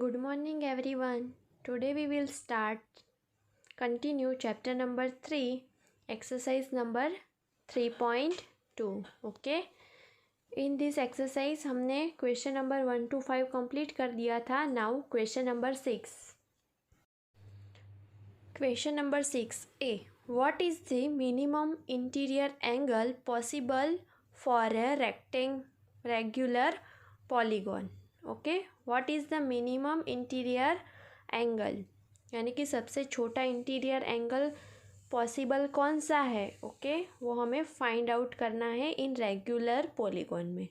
Good morning everyone. Today we will continue chapter number 3, exercise number 3.2. Okay. In this exercise हमने question number 1 to 5 complete कर दिया था. Now question number 6. Question number 6a. What is the minimum interior angle possible for a regular polygon? Okay, what is the minimum interior angle, यानी कि सबसे छोटा interior angle possible कौन सा है. ओके, वो हमें फाइंड आउट करना है इन रेगुलर पॉलीगॉन में.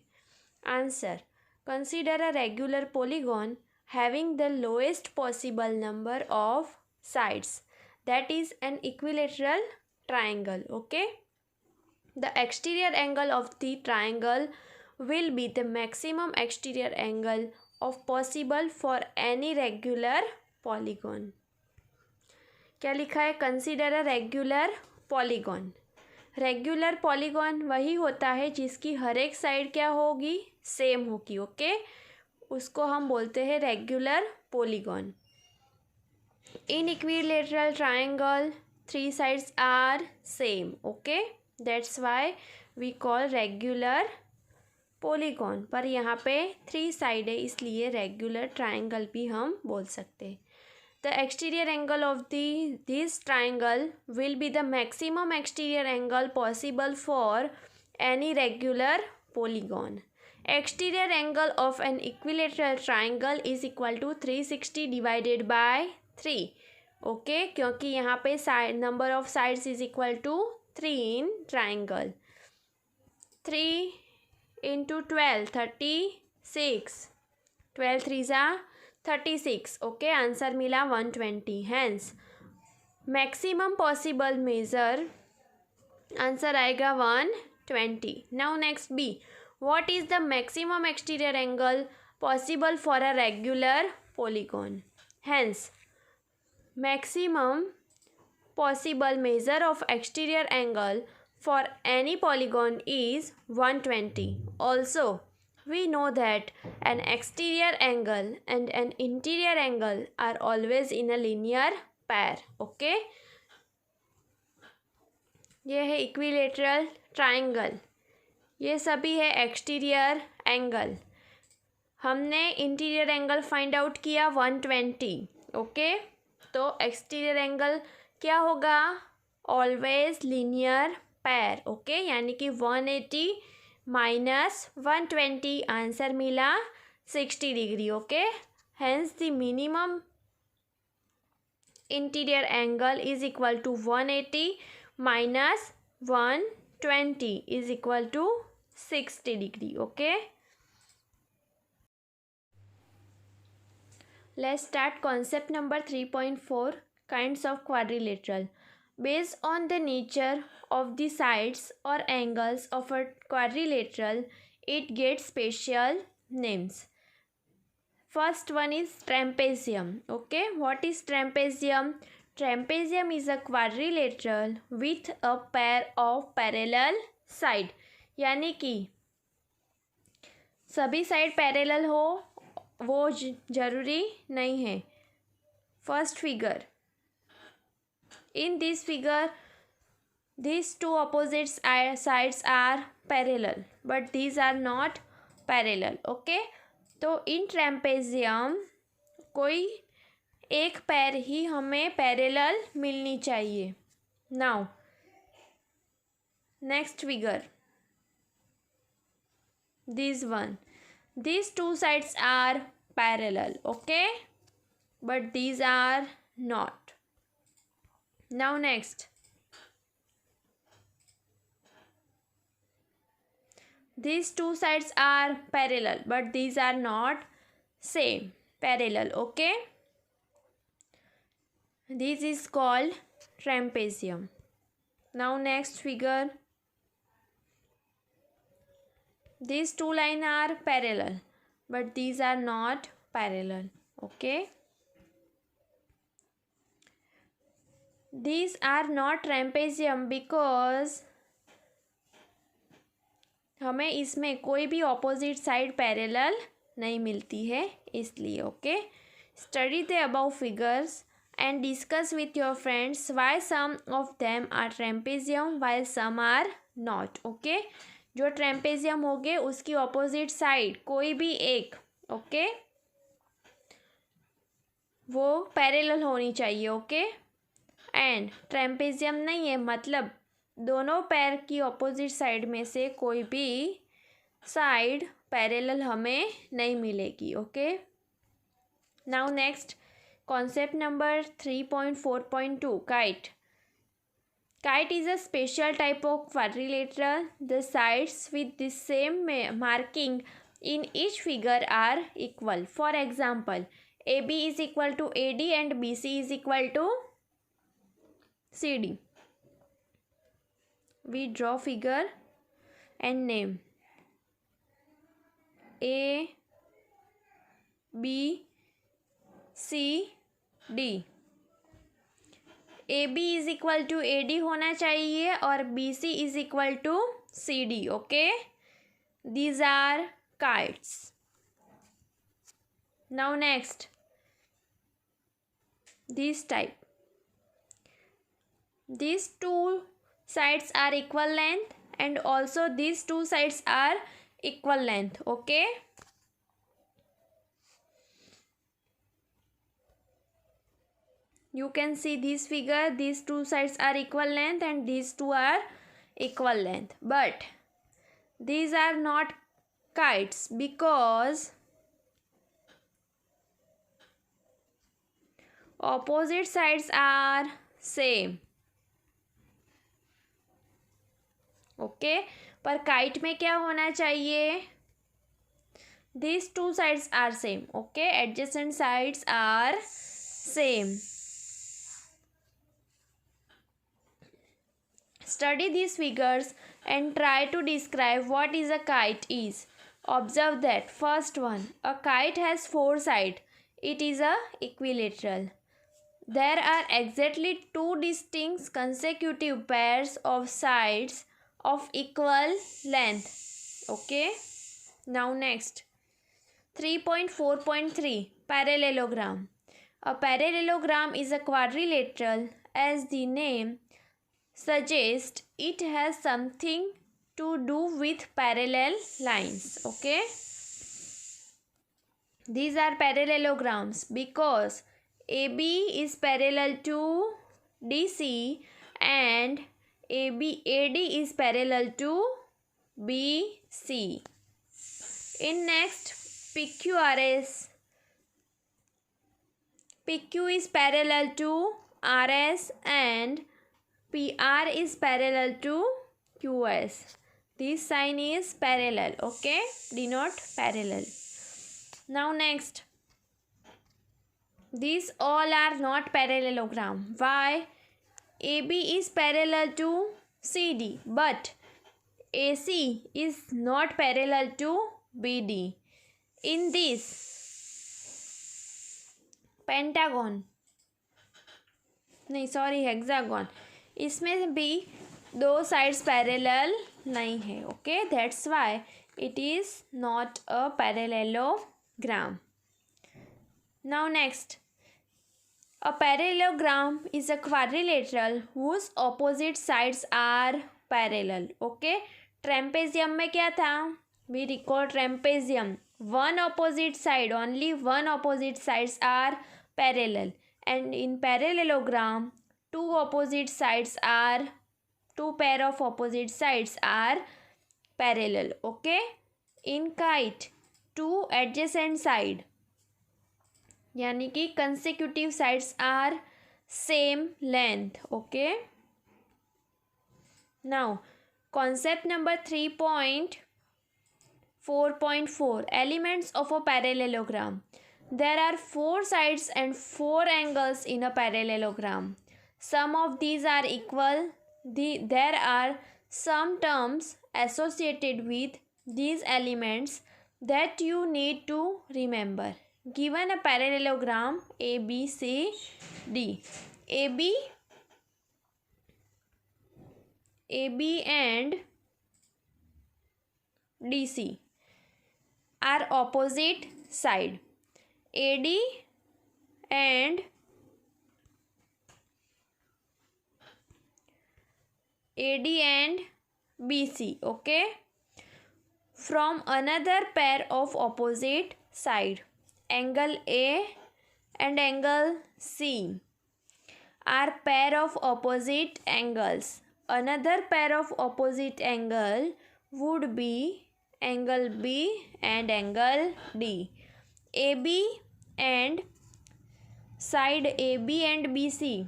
Answer: consider a regular polygon having the lowest possible number of sides, that is an equilateral triangle. Okay, the exterior angle of the triangle will be the maximum exterior angle of possible for any regular polygon. क्या लिखा है? Consider a regular polygon. Regular polygon वही होता है जिसकी हर एक side क्या होगी? सेम होगी. ओके, उसको हम बोलते हैं regular polygon. In equilateral triangle 3 sides are same. Okay, that's why we call regular polygon. पर यहाँ पे 3 साइड है इसलिए रेगुलर ट्राइंगल भी हम बोल सकते हैं. The exterior angle of this triangle will be the maximum exterior angle possible for any regular polygon. Exterior angle of an equilateral triangle is equal to 360 divided by 3. Okay, क्योंकि यहाँ पे number of sides is equal to 3 in triangle. 3 into 12, 36. 12 3s are 36. Okay, answer मिला 120. Hence maximum possible measure answer आएगा 120. Now next B. What is the maximum exterior angle possible for a regular polygon? Hence maximum possible measure of exterior angle for any polygon is 120. Also, we know that an exterior angle and an interior angle are always in a linear pair. Okay, ये है equilateral triangle, ये सभी है exterior angle. हमने interior angle find out किया 120. Okay, तो exterior angle क्या होगा? ऑलवेज लीनियर पैर. ओके, यानी कि 180 माइनस 120 आंसर मिला 60 degree. Okay, hence the minimum interior angle is equal to 180 minus 120 is equal to 60 degree. Okay, let's start concept number 3.4, kinds of quadrilateral. Based on the nature of the sides or angles of a quadrilateral, it gets special names. First one is trapezium. Okay, what is trapezium? Trapezium is a quadrilateral with a pair of parallel side. यानी कि सभी side parallel हो वो जरूरी नहीं है. First figure. In this figure these two opposite sides are parallel but these are not parallel. Okay, तो इन trapezium कोई एक पैर ही हमें पैरेलल मिलनी चाहिए. Now next figure, this one. These two sides are parallel. Okay, but these are not. Now next, these two sides are parallel but these are not same parallel. Okay, this is called trapezium. Now next figure, these two lines are parallel but these are not parallel. Okay, these are not trapezium because हमें इसमें कोई भी opposite side parallel नहीं मिलती है इसलिए. Okay, Study the above figures and discuss with your friends why some of them are trapezium while some are not. Okay, जो ट्रेम्पेजियम होगे उसकी ऑपोजिट साइड कोई भी एक ओके वो पैरेलल होनी चाहिए. ओके, एंड ट्रेम्पेजियम नहीं है मतलब दोनों पैर की ऑपोजिट साइड में से कोई भी साइड पैरेलल हमें नहीं मिलेगी. Okay, now next concept number 3.4.2 kite. Kite is a special type of quadrilateral. The sides with the same marking in each figure are equal. For example, AB is equal to AD and BC is equal to CD. We draw figure and name A, B, C, D. A B is equal to A D होना चाहिए और B C is equal to C D. Okay, these are kites. Now next this type. these two sides are equal length and also these two sides are equal length. Okay, you can see this figure, these two sides are equal length and these two are equal length, but these are not kites because opposite sides are same. Okay, पर kite में क्या होना चाहिए? these two sides are same. okay, adjacent sides are same. Study these figures and try to describe what is a kite is. Observe that first one, a kite has four sides. It is a equilateral. There are exactly two distinct consecutive pairs of sides of equal length. Okay, now next 3.4.3 parallelogram. A parallelogram is a quadrilateral. As the name suggests, it has something to do with parallel lines. Okay, these are parallelograms because AB is parallel to DC and AD is parallel to BC. In next, PQRS. PQ is parallel to RS and PR is parallel to QS. This sign is parallel. Okay, denote parallel. Now next, these all are not parallelogram. Why? AB is parallel to CD, but AC is not parallel to BD. In this pentagon नहीं sorry hexagon, इसमें भी दो sides parallel नहीं है. Okay, that's why it is not a parallelogram. Now next, a parallelogram is a quadrilateral whose opposite sides are parallel. Okay, trapezium में क्या था? We recall trapezium. One opposite side, only one opposite sides are parallel, and in parallelogram, two pair of opposite sides are parallel. Okay, in kite, two adjacent side यानी कि consecutive sides are same length. Okay, now concept number 3.4.4 elements of a parallelogram. There are four sides and four angles in a parallelogram. Some of these are equal. There are some terms associated with these elements that you need to remember. Given a parallelogram A, B, C, D. AB and DC are opposite side. AD and AD and BC, okay, from another pair of opposite side. Angle A and angle C are pair of opposite angles. Another pair of opposite angle would be angle B and angle D. AB and side AB and BC.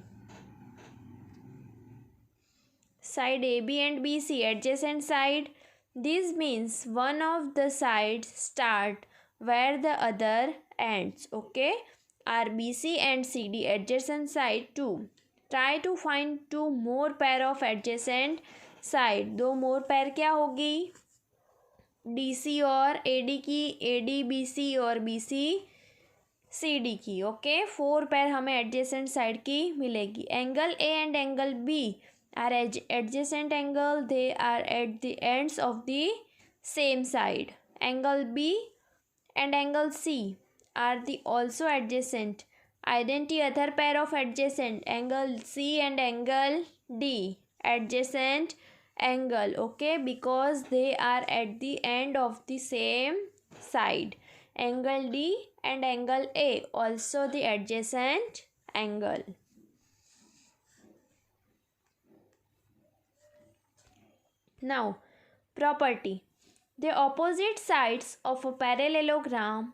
Side AB and BC, adjacent side. This means one of the sides start where the other ends, okay. RBC and CD, adjacent side 2. Try to find two more pair of adjacent side. दो more pair क्या होगी? DC और AD की, AD BC और BC CD की, okay. 4 pair हमें adjacent side की मिलेगी. Angle A and angle B are adjacent angle. They are at the ends of the same side. Angle B and angle C are the also adjacent. Identity other pair of adjacent. Angle C and angle D, adjacent angle, okay, because they are at the end of the same side. Angle D and angle A also the adjacent angle. Now, property. The opposite sides of a parallelogram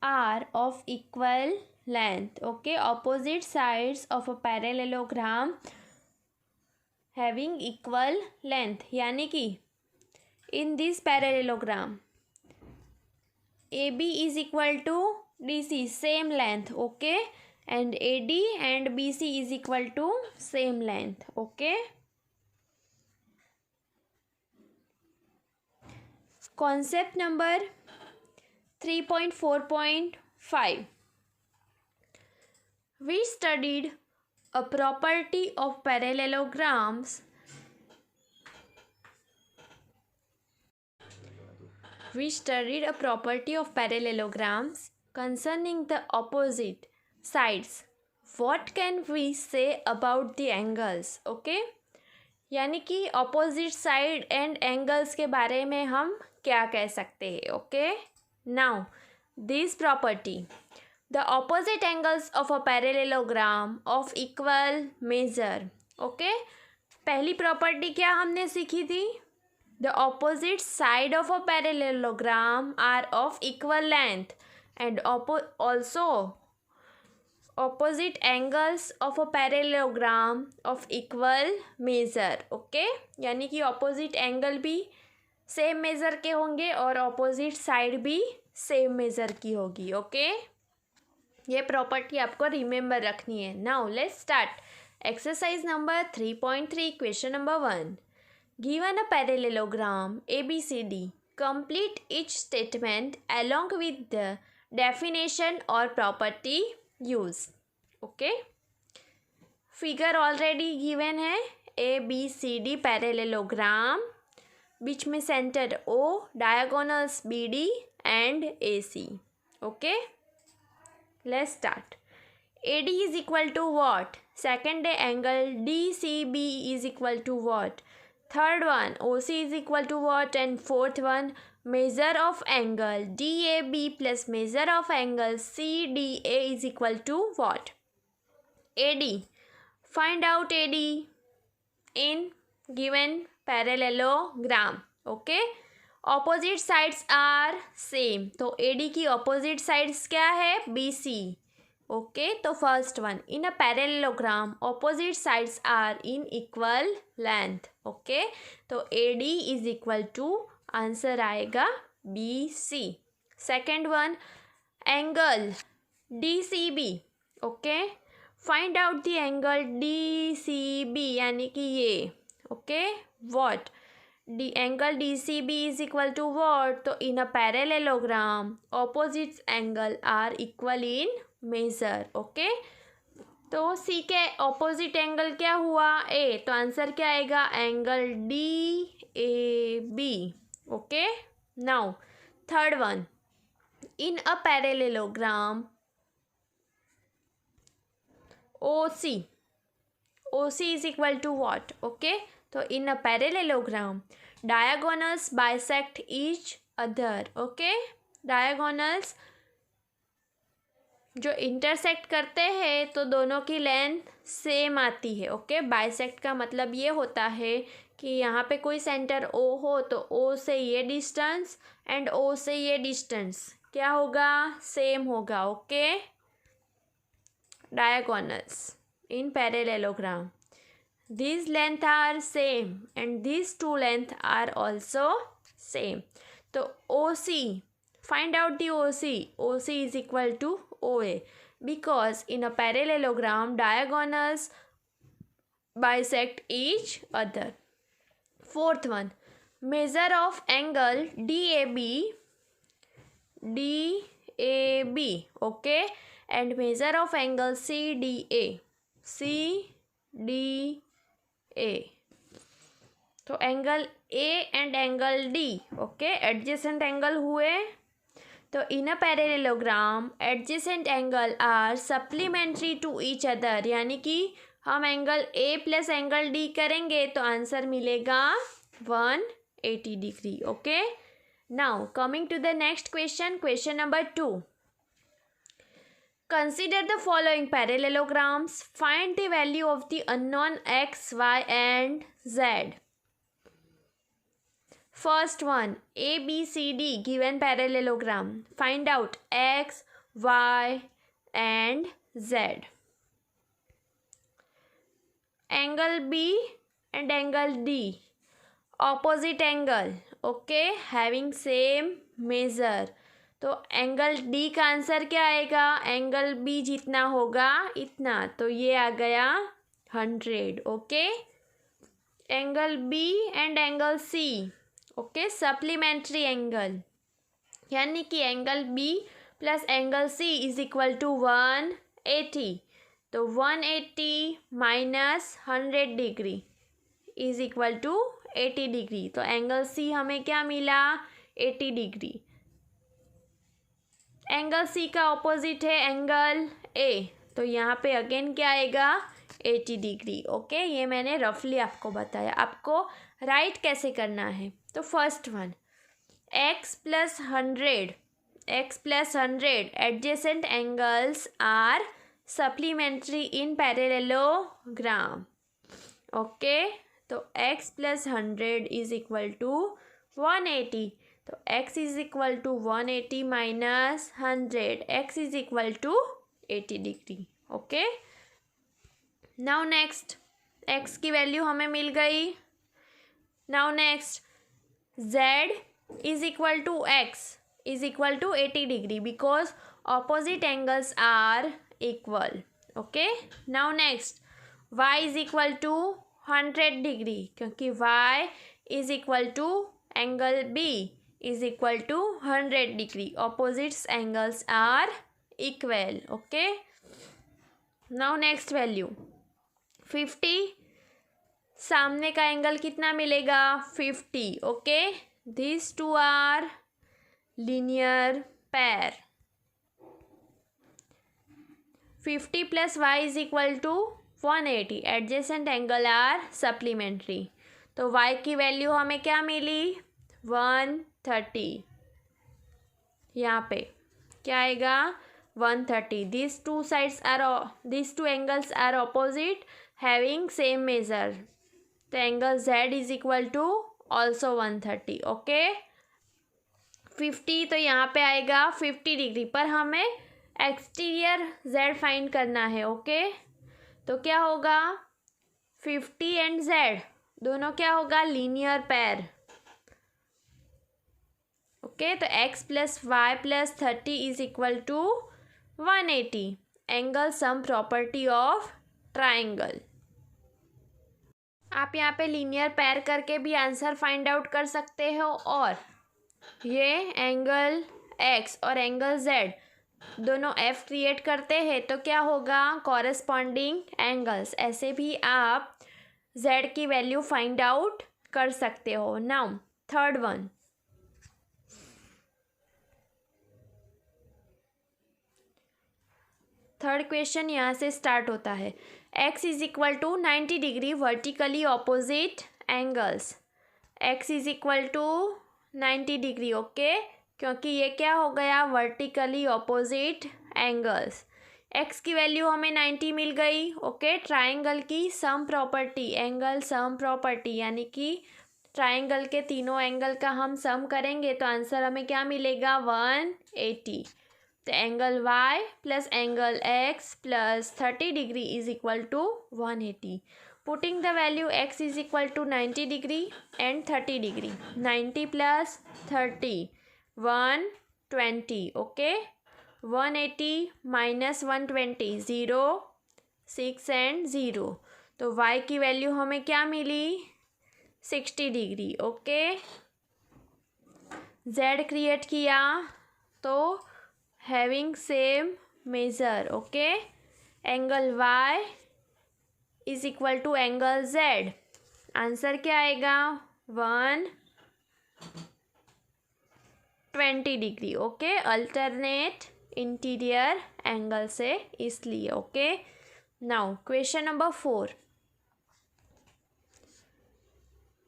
are of equal length, okay. Opposite sides of a parallelogram having equal length, यानी कि in this parallelogram AB is equal to DC, same length, okay, and AD and BC is equal to same length, okay. Concept number 3.4.5. We studied a property of parallelograms. We studied a property of parallelograms concerning the opposite sides. What can we say about the angles? Okay? यानी कि opposite side and angles के बारे में हम क्या कह सकते हैं? Okay? Now, this property. The opposite angles of a parallelogram of equal measure. Okay? पहली property क्या हमने सीखी थी? The opposite side of a parallelogram are of equal length and also opposite angles of a parallelogram of equal measure. Okay? यानी कि opposite angle भी same measure के होंगे और opposite side भी same measure की होगी. Okay? ये प्रॉपर्टी आपको रिमेंबर रखनी है. Now let's start. Exercise number 3.3, question number 1. Given a parallelogram ABCD, complete each statement along with the definition or property use. Okay, figure already given है. ABCD parallelogram, बीच में centre O, diagonals BD and AC. Okay, let's start. AD is equal to what? Second angle DCB is equal to what? Third one OC is equal to what? And fourth one measure of angle DAB plus measure of angle CDA is equal to what? AD. Find out AD in given parallelogram. Okay? Opposite sides are same, तो AD की opposite sides क्या है? BC. Okay, तो first one, in a parallelogram opposite sides are in equal length. Okay, तो AD is equal to, answer आएगा BC. Second one, angle DCB. Okay, find out the angle DCB यानी कि ये. Okay, what? Angle DCB is equal to what? तो in a parallelogram opposite angle are equal in measure. Okay, तो C के opposite angle क्या हुआ? A. तो answer क्या आएगा? Angle DAB. Okay, now third one, in a parallelogram OC. OC is equal to what? Okay. So in a parallelogram, diagonals bisect each other. Okay. Diagonals जो intersect करते हैं तो दोनों की लेंथ सेम आती है. ओके. बाइसेक्ट का मतलब ये होता है कि यहाँ पे कोई सेंटर O हो तो O से ये डिस्टेंस एंड O से ये डिस्टेंस क्या होगा? सेम होगा. Okay. Diagonals in parallelogram, these length are same and these two length are also same. तो OC, find out the OC. OC is equal to OA because in a parallelogram diagonals bisect each other. Fourth one, measure of angle DAB, okay, and measure of angle CDA. तो angle A and angle D, okay, adjacent angle हुए. तो in a parallelogram adjacent angle are supplementary to each other, यानी कि हम angle A plus angle D करेंगे तो answer मिलेगा 180 degree. Okay. Now coming to the next question, question number 2. Consider the following parallelograms. Find the value of the unknown x, y and z. First one, A, B, C, D given parallelogram. Find out x, y and z. Angle B and angle D. Opposite angle. Okay, having same measure. तो angle D का answer क्या आएगा? Angle B जितना होगा इतना, तो ये आ गया 100. Okay. Angle B and angle C, okay, supplementary angle, यानी कि angle B plus angle C is equal to 180. तो 180 minus 100 degree is equal to 80 degree. तो एंगल सी हमें क्या मिला? 80 डिग्री. एंगल सी का ऑपोजिट है एंगल ए, तो यहाँ पे अगेन क्या आएगा? 80 डिग्री. ओके. ये मैंने रफली आपको बताया. आपको राइट कैसे करना है? तो first one, x plus 100 adjacent angles are supplementary in parallelogram. Okay. तो x plus 100 is equal to 180. तो x is equal to 180 minus 100, x is equal to 80 degree. Okay. Now next, x की value हमें मिल गई. Now next, z is equal to x is equal to 80 degree because opposite angles are equal. Okay. Now next, y is equal to 100 degree क्योंकि y is equal to angle b is equal to 100 degree. Opposites angles are equal. Okay. Now next value 50. सामने का angle कितना मिलेगा? 50. Okay. These two are linear pair. 50 plus y is equal to 180. Adjacent angle are supplementary. तो y की value हमें क्या मिली? 130. यहाँ पे क्या आएगा? 130. These two angles are opposite having same measure. तो angle z is equal to also 130. Okay. 50 तो यहाँ पे आएगा 50 डिग्री, पर हमें एक्सटीरियर z फाइंड करना है. ओके. तो क्या होगा? 50 एंड z दोनों क्या होगा? लीनियर पैर. ओके. तो x plus y plus 30 is equal to 180. Angle sum property of triangle. आप यहाँ पे लीनियर पैर करके भी आंसर फाइंड आउट कर सकते हो, और ये एंगल x और एंगल z दोनों f क्रिएट करते हैं तो क्या होगा? Corresponding angles. ऐसे भी आप z की वैल्यू फाइंड आउट कर सकते हो. Now third one, third question यहाँ से स्टार्ट होता है। x is equal to 90 degree vertically opposite angles. x is equal to 90 degree, okay, क्योंकि ये क्या हो गया, वर्टिकली ऑपोजिट एंगल्स। x की वैल्यू हमें 90 मिल गई, ओके। ट्राइंगल की sum property, angle sum property, यानी कि ट्राइंगल के तीनों एंगल का हम सम करेंगे तो आंसर हमें क्या मिलेगा, 180। तो angle y plus angle x plus 30 degree is equal to 180। Putting the value x is equal to 90 degree and 30 degree. 90 plus 30 120, okay. 180 minus 120 0, 6 and 0। तो y की वैल्यू हमें क्या मिली, 60 डिग्री, ओके। z क्रिएट किया तो having same measure, okay. Angle y is equal to angle z। Answer क्या आएगा, 120 degree, okay. Alternate interior angle से, इसलिए, okay. Now question number 4।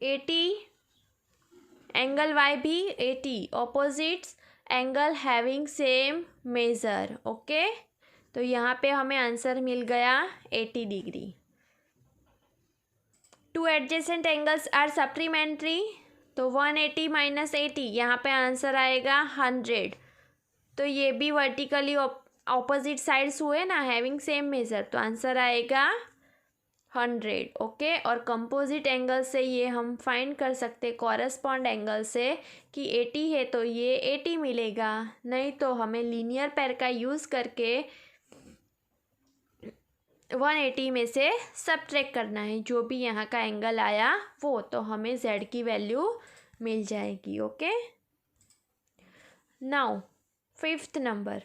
80 angle y भी 80 opposites angle having same measure, okay. तो यहाँ पे हमें आंसर मिल गया 80 degree. Two adjacent angles are supplementary, तो 180 माइनस 80, यहाँ पे आंसर आएगा 100। तो ये भी वर्टिकली ऑपोजिट साइड्स हुए ना, हैविंग सेम मेजर, तो आंसर आएगा 100, ओके। और कंपोजिट एंगल से ये हम फाइंड कर सकते, कॉरस्पॉन्ड एंगल से, कि 80 है तो ये 80 मिलेगा, नहीं तो हमें लीनियर पेयर का यूज़ करके 180 में से सब्ट्रैक्ट करना है जो भी यहाँ का एंगल आया वो, तो हमें z की वैल्यू मिल जाएगी, okay. Now 5th number.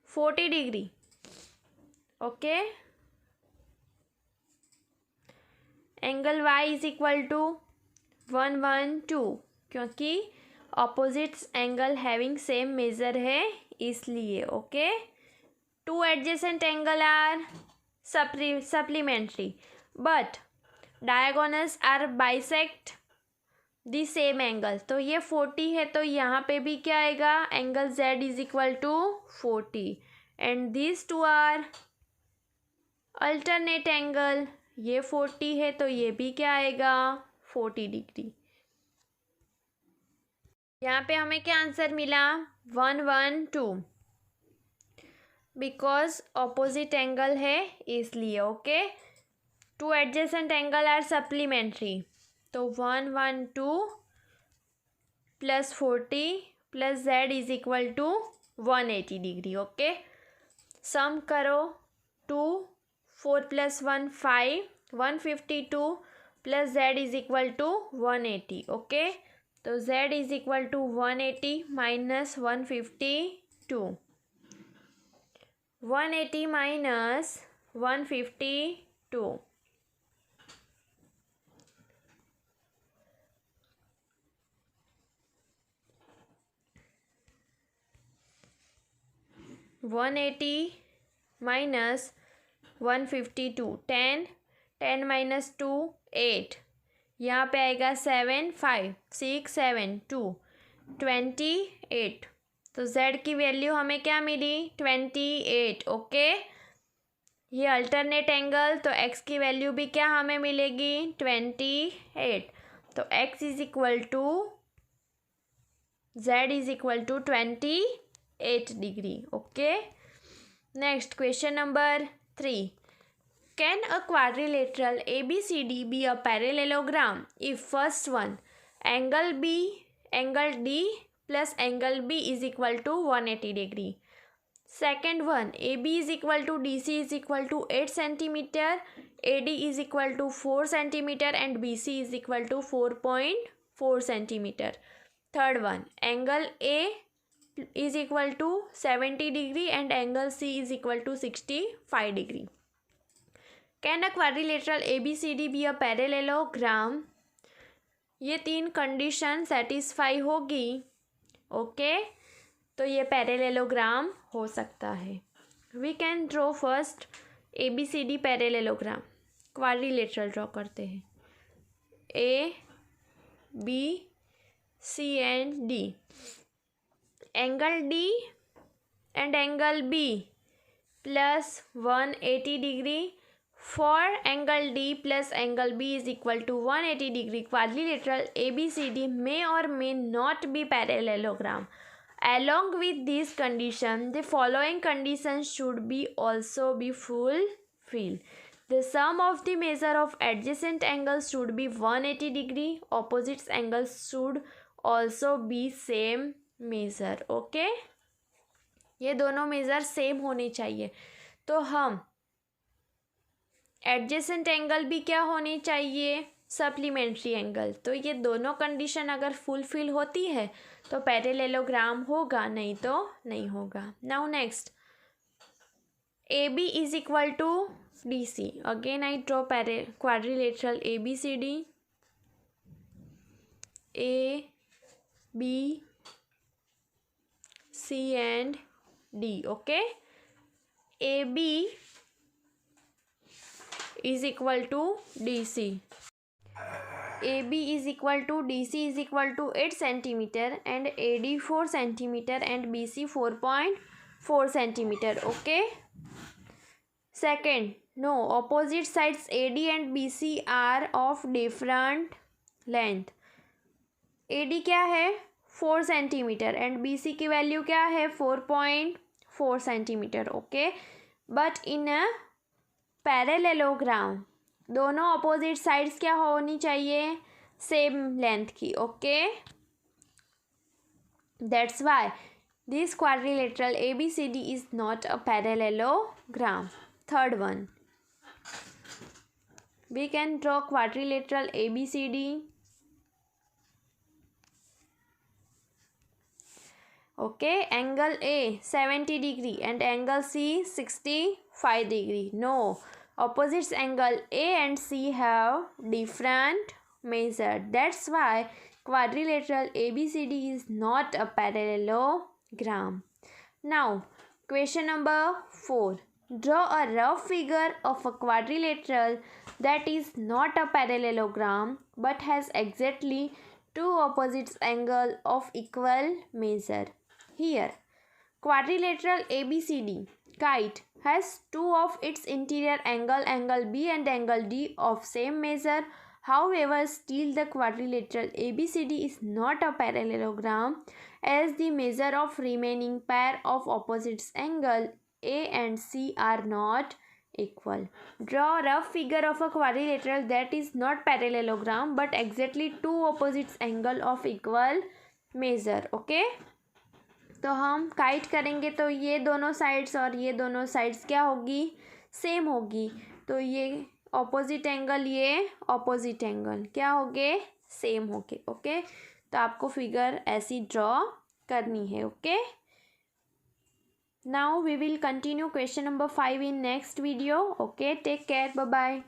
40 degree, okay. Angle y is equal to 112, क्योंकि opposites angle having same measure है, इसलिए, okay. Two adjacent angle are supplementary but diagonals are bisect the same angle. तो ये 40 है तो यहाँ पे भी क्या आएगा, angle z is equal to 40 and this two are alternate angle. ये 40 है तो ये भी क्या आएगा, 40 डिग्री। यहाँ पे हमें क्या आंसर मिला, 112, बिकॉज ऑपोजिट एंगल है इसलिए, okay. Two adjacent angle are supplementary, तो 112 plus 40 plus z is equal to 180 degree, okay. Sum करो, 2 4 plus 1 5, 152 plus z is equal to 180, okay. तो z is equal to 180 minus 152, 180 minus 152, 180 minus 152, 10, 10 minus 2 8, यहाँ पे आएगा 7 5 6 7 2 28। तो z की value हमें क्या मिली, 28, ओके। ये अल्टरनेट एंगल, तो x की वैल्यू भी क्या हमें मिलेगी, 28। तो x is equal to z is equal to 28 degree, okay. Next question number 3। Can a quadrilateral ABCD be a parallelogram if first one angle D plus angle B is equal to 180 degree? Second one, AB is equal to DC is equal to 8 centimeter, AD is equal to 4 centimeter and BC is equal to 4.4 centimeter. Third one, angle A is equal to 70 degree and angle C is equal to 65 degree. Can a quadrilateral ABCD be a parallelogram? ये 3 condition satisfy होगी okay, तो ये parallelogram हो सकता है। We can draw first ABCD parallelogram. Quadrilateral draw करते हैं, ABC and D, angle D and angle B plus 180 degree. For angle D plus angle B is equal to 180 degree, quadrilateral ABCD may or may not be parallelogram. Along with this condition, the following conditions should be also be fulfilled. The sum of the measure of adjacent angles should be 180 degree. Opposite angles should also be same measure. Okay, ये दोनों measure same होने चाहिए। तो हम adjacent angle भी क्या होनी चाहिए, सप्लीमेंट्री एंगल। तो ये दोनों कंडीशन अगर फुलफिल होती है तो पैरेललोग्राम होगा, नहीं तो नहीं होगा। Now next, AB is equal to DC. Again I draw quadrilateral ABCD, ABC and D. Okay, AB is equal to DC. AB is equal to DC is equal to 8 centimeter and AD 4 centimeter and BC 4.4 centimeter. Okay. Second, no, opposite sides AD and BC are of different length. AD क्या है 4 centimetre and BC की value क्या है 4.4 centimetre. Okay, but in a parallelogram दोनों opposite sides क्या होनी चाहिए, same length की. Okay, that's why this quadrilateral ABCD is not a parallelogram. Third one, we can draw quadrilateral ABCD. Okay, angle A 70 degree and angle C 65 degree. No, opposites angle A and C have different measure. That's why quadrilateral ABCD is not a parallelogram. Now, question number 4. Draw a rough figure of a quadrilateral that is not a parallelogram but has exactly two opposite angles of equal measure. Here, quadrilateral ABCD kite has two of its interior angle B and angle D of same measure. However, still the quadrilateral ABCD is not a parallelogram as the measure of remaining pair of opposite angle A and C are not equal. Draw a rough figure of a quadrilateral that is not parallelogram but exactly two opposite angle of equal measure. Okay, तो हम kite करेंगे तो ये दोनों sides और ये दोनों sides क्या होगी, सेम होगी. तो ये ऑपोजिट एंगल, ये ऑपोजिट एंगल क्या होंगे, सेम होंगे. ओके, तो आपको फिगर ऐसी ड्रॉ करनी है. Okay, now we will continue question number 5 in next video. Okay, take care, bye bye.